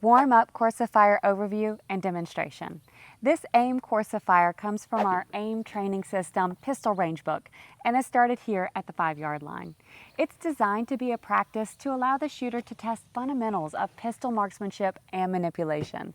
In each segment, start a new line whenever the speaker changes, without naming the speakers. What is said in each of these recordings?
Warm Up CoF Fire Overview and Demonstration. This A.I.M.M CoF Fire comes from our A.I.M.M training system pistol range book and is started here at the 5-yard line. It's designed to be a practice to allow the shooter to test fundamentals of pistol marksmanship and manipulation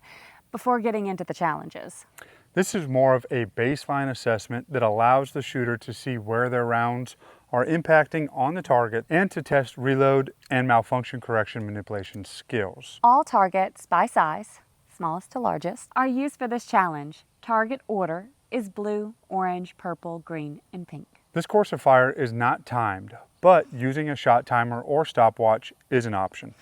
before getting into the challenges.
This is more of a baseline assessment that allows the shooter to see where their rounds are impacting on the target and to test reload and malfunction correction manipulation skills.
All targets by size, smallest to largest, are used for this challenge. Target order is blue, orange, purple, green, and pink.
This course of fire is not timed, but using a shot timer or stopwatch is an option.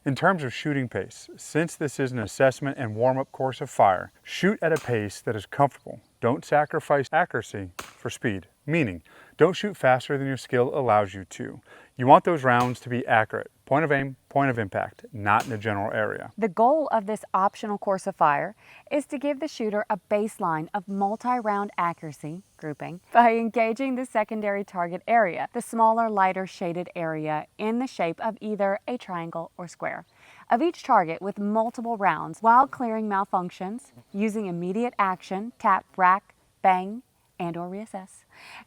In terms of shooting pace, since this is an assessment and warm-up course of fire, shoot at a pace that is comfortable. Don't sacrifice accuracy for speed, meaning don't shoot faster than your skill allows you to. You want those rounds to be accurate. Point of aim, point of impact, not in a general area.
The goal of this optional course of fire is to give the shooter a baseline of multi-round accuracy grouping by engaging the secondary target area, the smaller, lighter shaded area in the shape of either a triangle or square, of each target with multiple rounds while clearing malfunctions, using immediate action, tap, rack, bang, and/or reassess,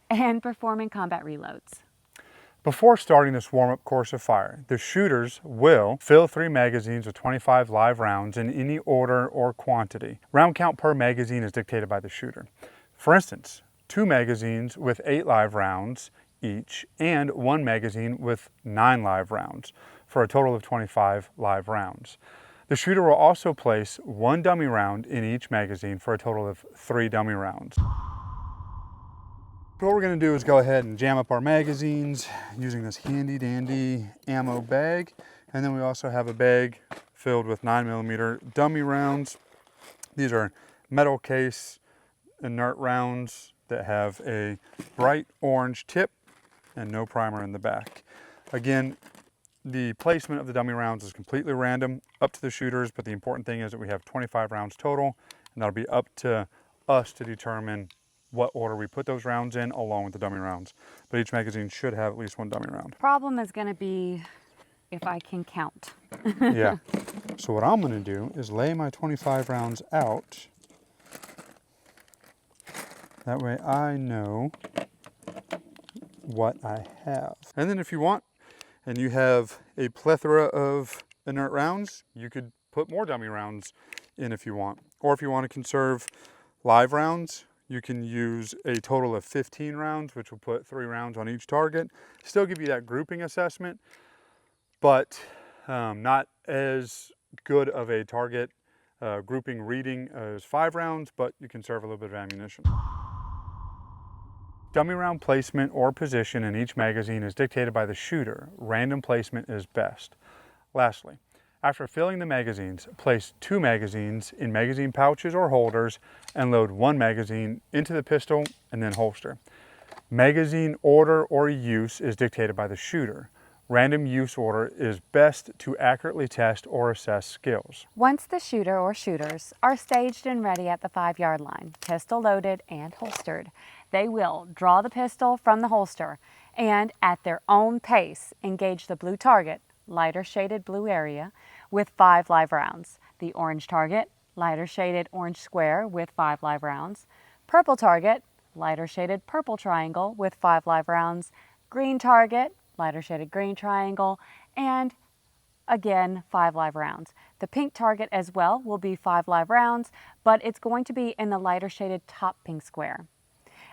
and performing combat reloads.
Before starting this warm-up course of fire, the shooters will fill 3 magazines with 25 live rounds in any order or quantity. Round count per magazine is dictated by the shooter. For instance, 2 magazines with 8 live rounds each and 1 magazine with 9 live rounds for a total of 25 live rounds. The shooter will also place 1 dummy round in each magazine for a total of 3 dummy rounds. What we're going to do is go ahead and jam up our magazines using this handy dandy ammo bag, and then we also have a bag filled with 9mm dummy rounds. These are metal case inert rounds that have a bright orange tip and no primer in the back. Again, the placement of the dummy rounds is completely random, up to the shooters, but the important thing is that we have 25 rounds total, and that'll be up to us to determine what order we put those rounds in along with the dummy rounds. But each magazine should have at least 1 dummy round.
Problem is going to be if I can count.
Yeah. So what I'm going to do is lay my 25 rounds out. That way I know what I have. And then if you want, and you have a plethora of inert rounds, you could put more dummy rounds in if you want. Or if you want to conserve live rounds, you can use a total of 15 rounds, which will put 3 rounds on each target. Still give you that grouping assessment, but not as good of a target grouping reading as 5 rounds, but you can serve a little bit of ammunition. Dummy round placement or position in each magazine is dictated by the shooter. Random placement is best. Lastly, after filling the magazines, place 2 magazines in magazine pouches or holders and load 1 magazine into the pistol and then holster. Magazine order or use is dictated by the shooter. Random use order is best to accurately test or assess skills.
Once the shooter or shooters are staged and ready at the 5-yard line, pistol loaded and holstered, they will draw the pistol from the holster and at their own pace engage the blue target, lighter shaded blue area, with 5 live rounds. The orange target, lighter shaded orange square with 5 live rounds. Purple target, lighter shaded purple triangle with 5 live rounds. Green target, lighter shaded green triangle, and again 5 live rounds. The pink target as well will be 5 live rounds, but it's going to be in the lighter shaded top pink square.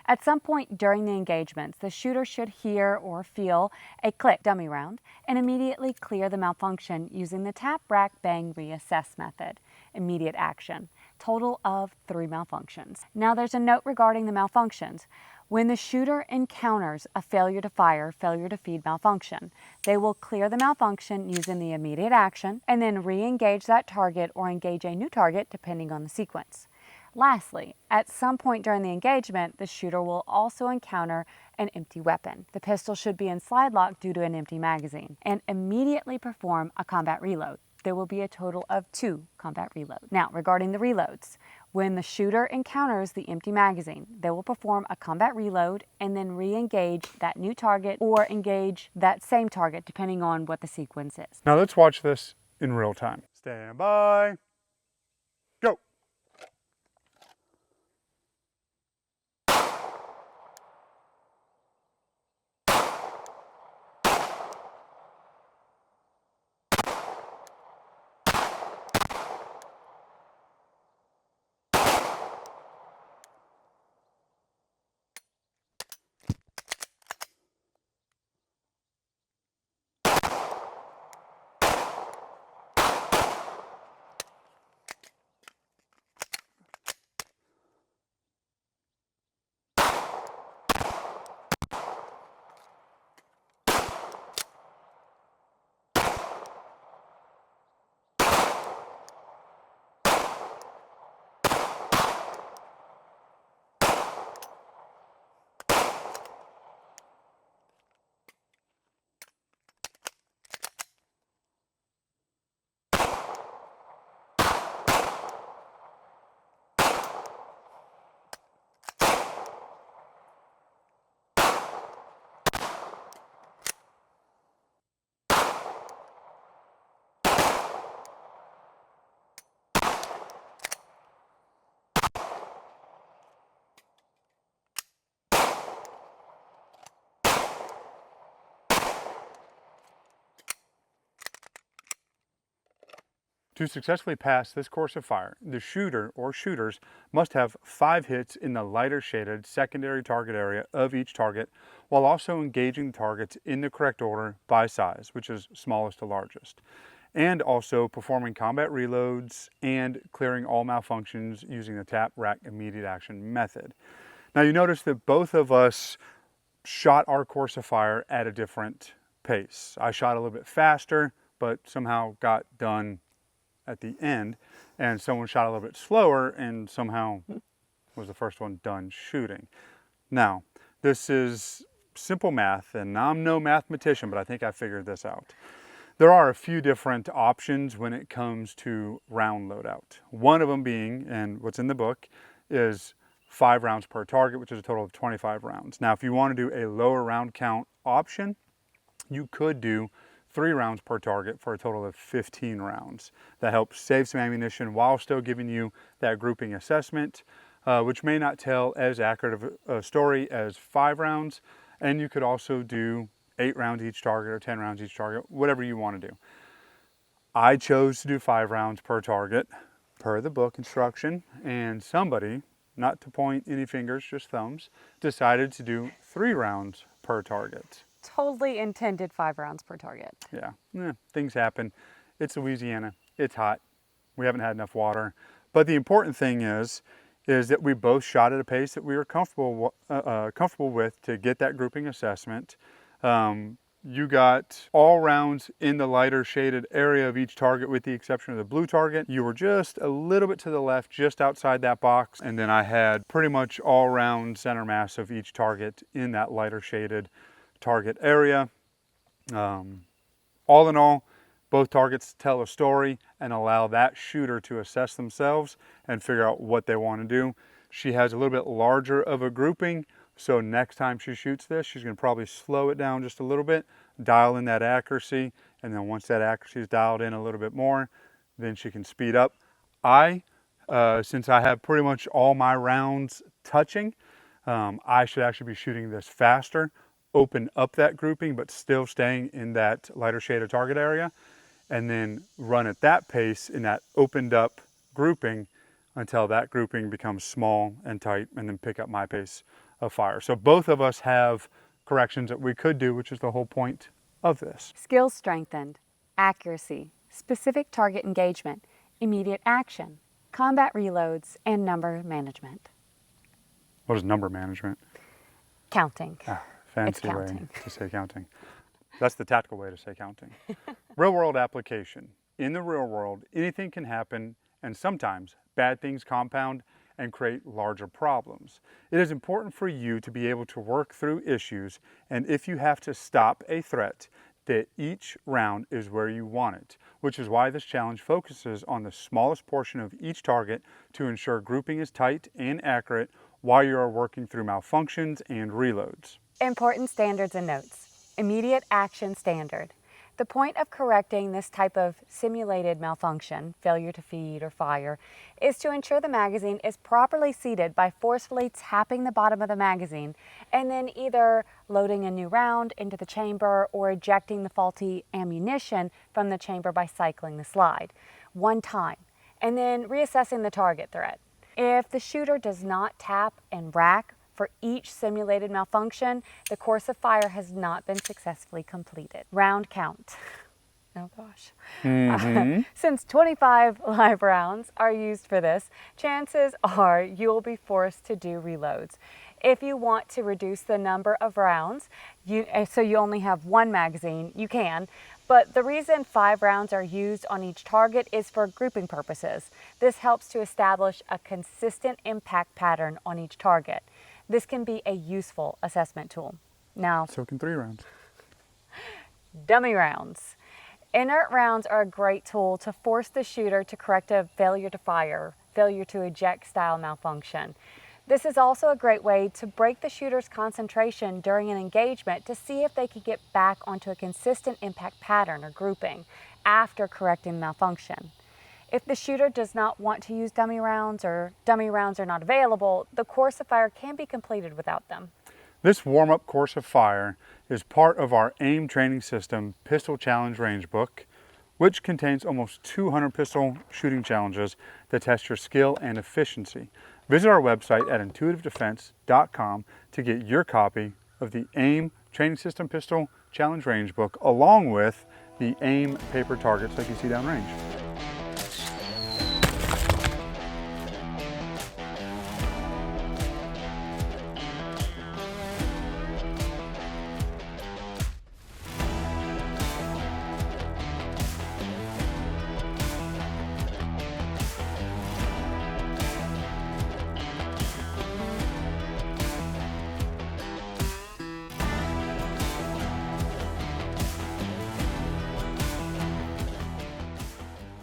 At some point during the engagements, the shooter should hear or feel a click dummy round and immediately clear the malfunction using the tap, rack, bang, reassess method. Immediate action. Total of 3 malfunctions. Now there's a note regarding the malfunctions. When the shooter encounters a failure to fire, failure to feed malfunction, they will clear the malfunction using the immediate action and then re-engage that target or engage a new target depending on the sequence. Lastly, at some point during the engagement, the shooter will also encounter an empty weapon. The pistol should be in slide lock due to an empty magazine and immediately perform a combat reload. There will be a total of 2 combat reloads. Now, regarding the reloads, when the shooter encounters the empty magazine, they will perform a combat reload and then re-engage that new target or engage that same target depending on what the sequence is.
Now let's watch this in real time. Stand by. Go. To successfully pass this course of fire, the shooter or shooters must have 5 hits in the lighter shaded secondary target area of each target, while also engaging targets in the correct order by size, which is smallest to largest, and also performing combat reloads and clearing all malfunctions using the tap, rack, immediate action method. Now you notice that both of us shot our course of fire at a different pace. I shot a little bit faster, but somehow got done at the end, and someone shot a little bit slower and somehow was the first one done shooting. Now, this is simple math, and I'm no mathematician, but I think I figured this out. There are a few different options when it comes to round loadout. One of them being, and what's in the book, is 5 rounds per target, which is a total of 25 rounds. Now, if you want to do a lower round count option, you could do 3 rounds per target for a total of 15 rounds. That helps save some ammunition while still giving you that grouping assessment, which may not tell as accurate of a story as 5 rounds. And you could also do 8 rounds each target or 10 rounds each target, whatever you want to do. I chose to do 5 rounds per target per the book instruction, and somebody, not to point any fingers, just thumbs, decided to do 3 rounds per target.
Totally intended 5 rounds per target.
Yeah, things happen. It's Louisiana, it's hot, we haven't had enough water. But the important thing is that we both shot at a pace that we were comfortable with to get that grouping assessment. You got all rounds in the lighter shaded area of each target with the exception of the blue target. You were just a little bit to the left, just outside that box. And then I had pretty much all round center mass of each target in that lighter shaded target area. All in all, both targets tell a story and allow that shooter to assess themselves and figure out what they want to do. She has a little bit larger of a grouping, so next time she shoots this, she's going to probably slow it down just a little bit, dial in that accuracy, and then once that accuracy is dialed in a little bit more, then she can speed up. Since I have pretty much all my rounds touching, I should actually be shooting this faster, open up that grouping, but still staying in that lighter shaded target area, and then run at that pace in that opened up grouping until that grouping becomes small and tight, and then pick up my pace of fire. So both of us have corrections that we could do, which is the whole point of this.
Skills strengthened, accuracy, specific target engagement, immediate action, combat reloads, and number management.
What is number management?
Counting.
Fancy way to say counting. That's the tactical way to say counting. Real world application. In the real world, anything can happen, and sometimes bad things compound and create larger problems. It is important for you to be able to work through issues, and if you have to stop a threat, that each round is where you want it, which is why this challenge focuses on the smallest portion of each target to ensure grouping is tight and accurate while you are working through malfunctions and reloads.
Important standards and notes. Immediate action standard. The point of correcting this type of simulated malfunction, failure to feed or fire, is to ensure the magazine is properly seated by forcefully tapping the bottom of the magazine and then either loading a new round into the chamber or ejecting the faulty ammunition from the chamber by cycling the slide one time and then reassessing the target threat. If the shooter does not tap and rack for each simulated malfunction, the course of fire has not been successfully completed. Round count. Oh gosh. Since 25 live rounds are used for this, chances are you will be forced to do reloads. If you want to reduce the number of rounds, so you only have one magazine, you can. But the reason 5 rounds are used on each target is for grouping purposes. This helps to establish a consistent impact pattern on each target. This can be a useful assessment tool. Now,
So can 3 rounds.
Dummy rounds. Inert rounds are a great tool to force the shooter to correct a failure to fire, failure to eject style malfunction. This is also a great way to break the shooter's concentration during an engagement to see if they can get back onto a consistent impact pattern or grouping after correcting malfunction. If the shooter does not want to use dummy rounds or dummy rounds are not available, the course of fire can be completed without them.
This warm-up course of fire is part of our A.I.M.M training system Pistol Challenge Range book, which contains almost 200 pistol shooting challenges that test your skill and efficiency. Visit our website at intuitivedefense.com to get your copy of the A.I.M.M training system Pistol Challenge Range book along with the A.I.M.M paper targets like you see downrange.